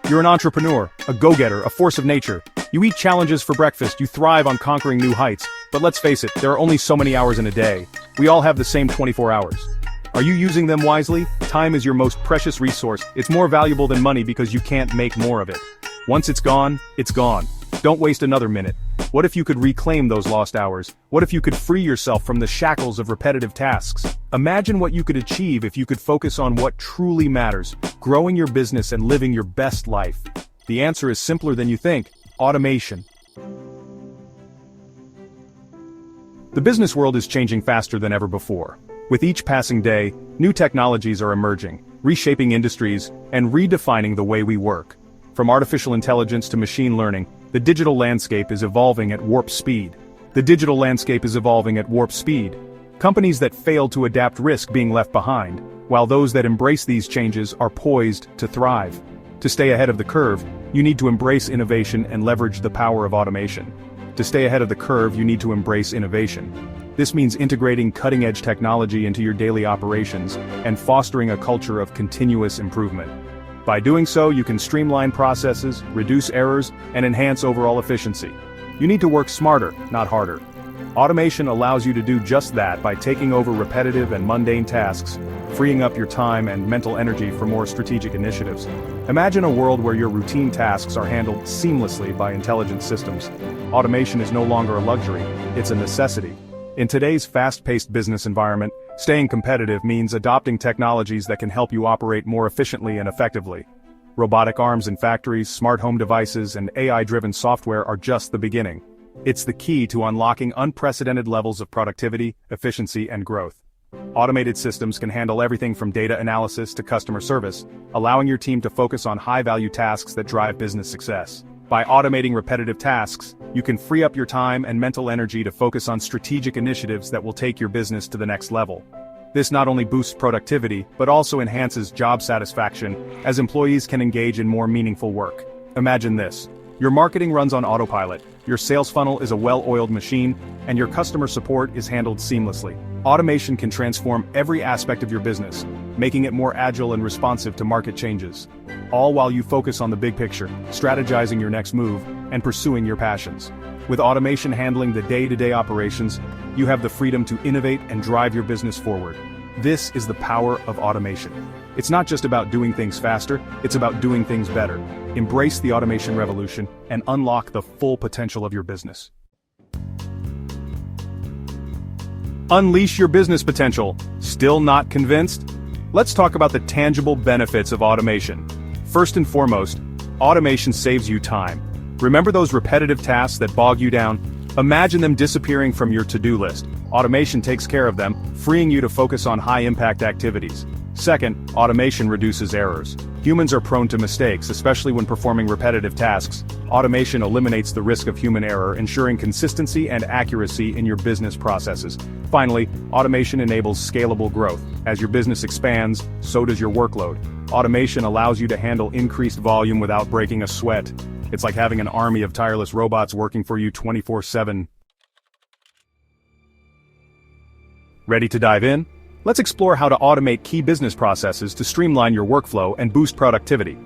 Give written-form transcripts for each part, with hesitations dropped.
You're an entrepreneur, a go-getter, a force of nature. You eat challenges for breakfast, you thrive on conquering new heights. But let's face it, there are only so many hours in a day. We all have the same 24 hours. Are you using them wisely? Time is your most precious resource. It's more valuable than money because you can't make more of it. Once it's gone, it's gone. Don't waste another minute. What if you could reclaim those lost hours? What if you could free yourself from the shackles of repetitive tasks? Imagine what you could achieve if you could focus on what truly matters, growing your business and living your best life. The answer is simpler than you think: automation. The business world is changing faster than ever before. With each passing day, new technologies are emerging, reshaping industries, and redefining the way we work. From artificial intelligence to machine learning, the digital landscape is evolving at warp speed. Companies that fail to adapt risk being left behind, while those that embrace these changes are poised to thrive. To stay ahead of the curve, you need to embrace innovation and leverage the power of automation. This means integrating cutting-edge technology into your daily operations and fostering a culture of continuous improvement. By doing so, you can streamline processes, reduce errors, and enhance overall efficiency. You need to work smarter, not harder. Automation allows you to do just that by taking over repetitive and mundane tasks, freeing up your time and mental energy for more strategic initiatives. Imagine a world where your routine tasks are handled seamlessly by intelligent systems. Automation is no longer a luxury, it's a necessity. In today's fast-paced business environment, staying competitive means adopting technologies that can help you operate more efficiently and effectively. Robotic arms in factories, smart home devices, and AI-driven software are just the beginning. It's the key to unlocking unprecedented levels of productivity, efficiency, and growth. Automated systems can handle everything from data analysis to customer service, allowing your team to focus on high-value tasks that drive business success. By automating repetitive tasks, you can free up your time and mental energy to focus on strategic initiatives that will take your business to the next level. This not only boosts productivity, but also enhances job satisfaction, as employees can engage in more meaningful work. Imagine this: your marketing runs on autopilot, your sales funnel is a well-oiled machine, and your customer support is handled seamlessly. Automation can transform every aspect of your business, making it more agile and responsive to market changes. All while you focus on the big picture, strategizing your next move, and pursuing your passions. With automation handling the day-to-day operations, you have the freedom to innovate and drive your business forward. This is the power of automation. It's not just about doing things faster, it's about doing things better. Embrace the automation revolution and unlock the full potential of your business. Unleash your business potential. Still not convinced? Let's talk about the tangible benefits of automation. First and foremost, automation saves you time. Remember those repetitive tasks that bog you down? Imagine them disappearing from your to-do list. Automation takes care of them, freeing you to focus on high-impact activities. Second, automation reduces errors. Humans are prone to mistakes, especially when performing repetitive tasks. Automation eliminates the risk of human error, ensuring consistency and accuracy in your business processes. Finally, automation enables scalable growth. As your business expands, so does your workload. Automation allows you to handle increased volume without breaking a sweat. It's like having an army of tireless robots working for you 24/7. Ready to dive in? Let's explore how to automate key business processes to streamline your workflow and boost productivity.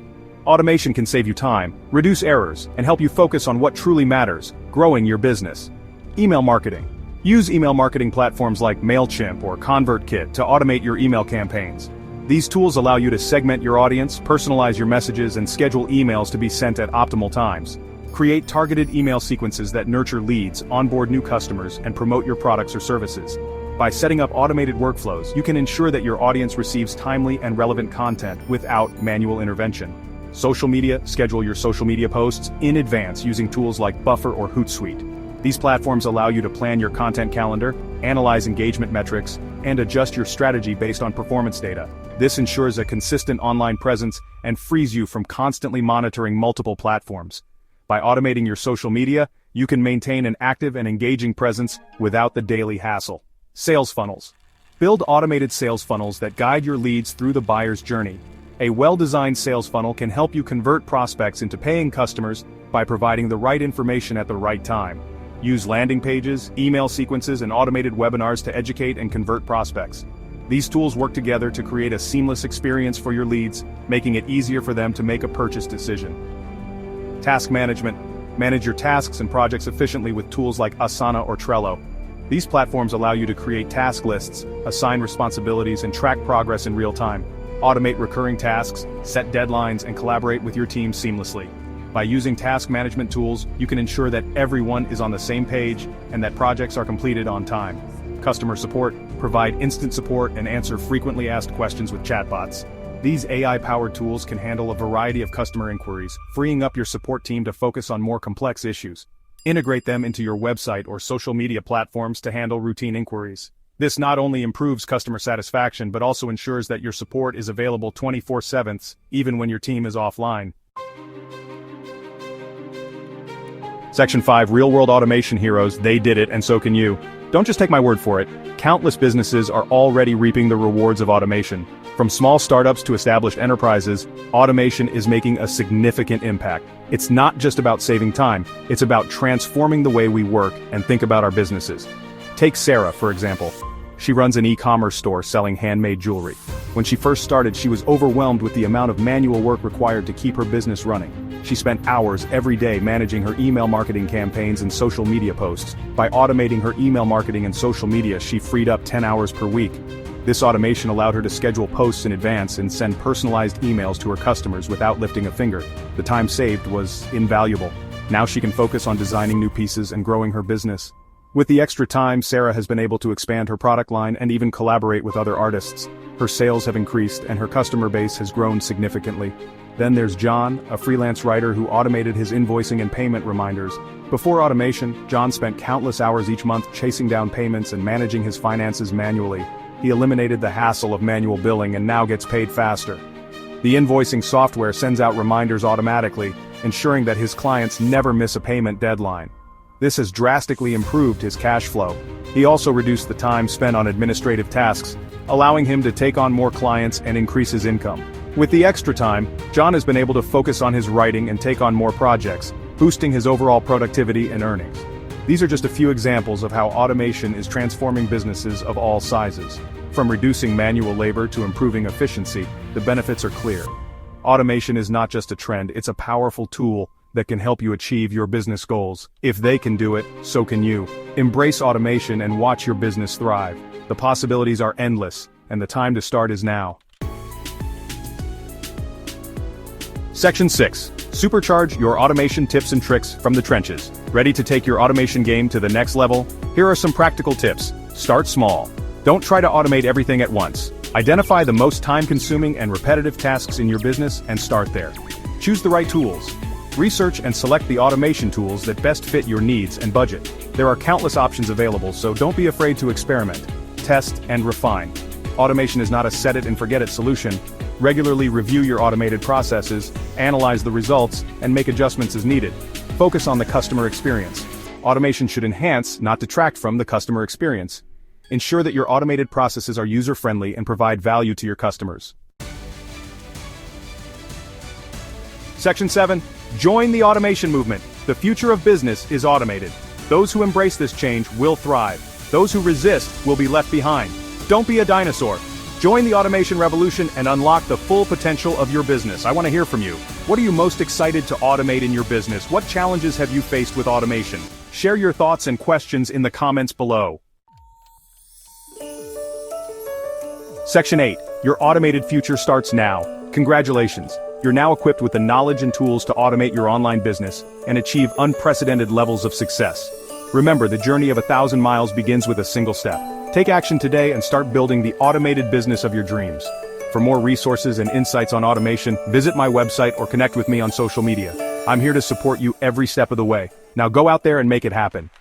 Automation can save you time, reduce errors, and help you focus on what truly matters: growing your business. Email marketing. Use email marketing platforms like MailChimp or ConvertKit to automate your email campaigns. These tools allow you to segment your audience, personalize your messages, and schedule emails to be sent at optimal times. Create targeted email sequences that nurture leads, onboard new customers, and promote your products or services. By setting up automated workflows, you can ensure that your audience receives timely and relevant content without manual intervention. Social media. Schedule your social media posts in advance using tools like Buffer or Hootsuite. These platforms allow you to plan your content calendar, analyze engagement metrics, and adjust your strategy based on performance data. This ensures a consistent online presence and frees you from constantly monitoring multiple platforms. By automating your social media, you can maintain an active and engaging presence without the daily hassle. Sales funnels. Build automated sales funnels that guide your leads through the buyer's journey. A well-designed sales funnel can help you convert prospects into paying customers by providing the right information at the right time. Use landing pages, email sequences, and automated webinars to educate and convert prospects. These tools work together to create a seamless experience for your leads, making it easier for them to make a purchase decision. Task management. Manage your tasks and projects efficiently with tools like Asana or Trello. These platforms allow you to create task lists, assign responsibilities, and track progress in real time. Automate recurring tasks, set deadlines, and collaborate with your team seamlessly. By using task management tools, you can ensure that everyone is on the same page and that projects are completed on time. Customer support. Provide instant support and answer frequently asked questions with chatbots. These AI-powered tools can handle a variety of customer inquiries, freeing up your support team to focus on more complex issues. Integrate them into your website or social media platforms to handle routine inquiries. This not only improves customer satisfaction but also ensures that your support is available 24/7, even when your team is offline. Section 5. Real-world automation heroes. They did it, and so can you. Don't just take my word for it. Countless businesses are already reaping the rewards of automation. From small startups to established enterprises, automation is making a significant impact. It's not just about saving time, it's about transforming the way we work and think about our businesses. Take Sarah, for example. She runs an e-commerce store selling handmade jewelry. When she first started, she was overwhelmed with the amount of manual work required to keep her business running. She spent hours every day managing her email marketing campaigns and social media posts. By automating her email marketing and social media, she freed up 10 hours per week. This automation allowed her to schedule posts in advance and send personalized emails to her customers without lifting a finger. The time saved was invaluable. Now she can focus on designing new pieces and growing her business. With the extra time, Sarah has been able to expand her product line and even collaborate with other artists. Her sales have increased and her customer base has grown significantly. Then there's John, a freelance writer who automated his invoicing and payment reminders. Before automation, John spent countless hours each month chasing down payments and managing his finances manually. He eliminated the hassle of manual billing and now gets paid faster. The invoicing software sends out reminders automatically, ensuring that his clients never miss a payment deadline. This has drastically improved his cash flow. He also reduced the time spent on administrative tasks, allowing him to take on more clients and increase his income. With the extra time, John has been able to focus on his writing and take on more projects, boosting his overall productivity and earnings. These are just a few examples of how automation is transforming businesses of all sizes. From reducing manual labor to improving efficiency, the benefits are clear. Automation is not just a trend, it's a powerful tool that can help you achieve your business goals. If they can do it, so can you. Embrace automation and watch your business thrive. The possibilities are endless, and the time to start is now. Section 6. Supercharge your automation tips and tricks from the trenches. Ready to take your automation game to the next level? Here are some practical tips. Start small. Don't try to automate everything at once. Identify the most time-consuming and repetitive tasks in your business and start there. Choose the right tools. Research and select the automation tools that best fit your needs and budget. There are countless options available, so don't be afraid to experiment, test, and refine. Automation is not a set-it-and-forget-it solution. Regularly review your automated processes, analyze the results, and make adjustments as needed. Focus on the customer experience. Automation should enhance, not detract from, the customer experience. Ensure that your automated processes are user-friendly and provide value to your customers. Section 7. Join the automation movement. The future of business is automated. Those who embrace this change will thrive. Those who resist will be left behind. Don't be a dinosaur. Join the automation revolution and unlock the full potential of your business. I want to hear from you. What are you most excited to automate in your business? What challenges have you faced with automation? Share your thoughts and questions in the comments below. Section 8. Your automated future starts now. Congratulations. You're now equipped with the knowledge and tools to automate your online business and achieve unprecedented levels of success. Remember, the journey of 1,000 miles begins with a single step. Take action today and start building the automated business of your dreams. For more resources and insights on automation, visit my website or connect with me on social media. I'm here to support you every step of the way. Now go out there and make it happen.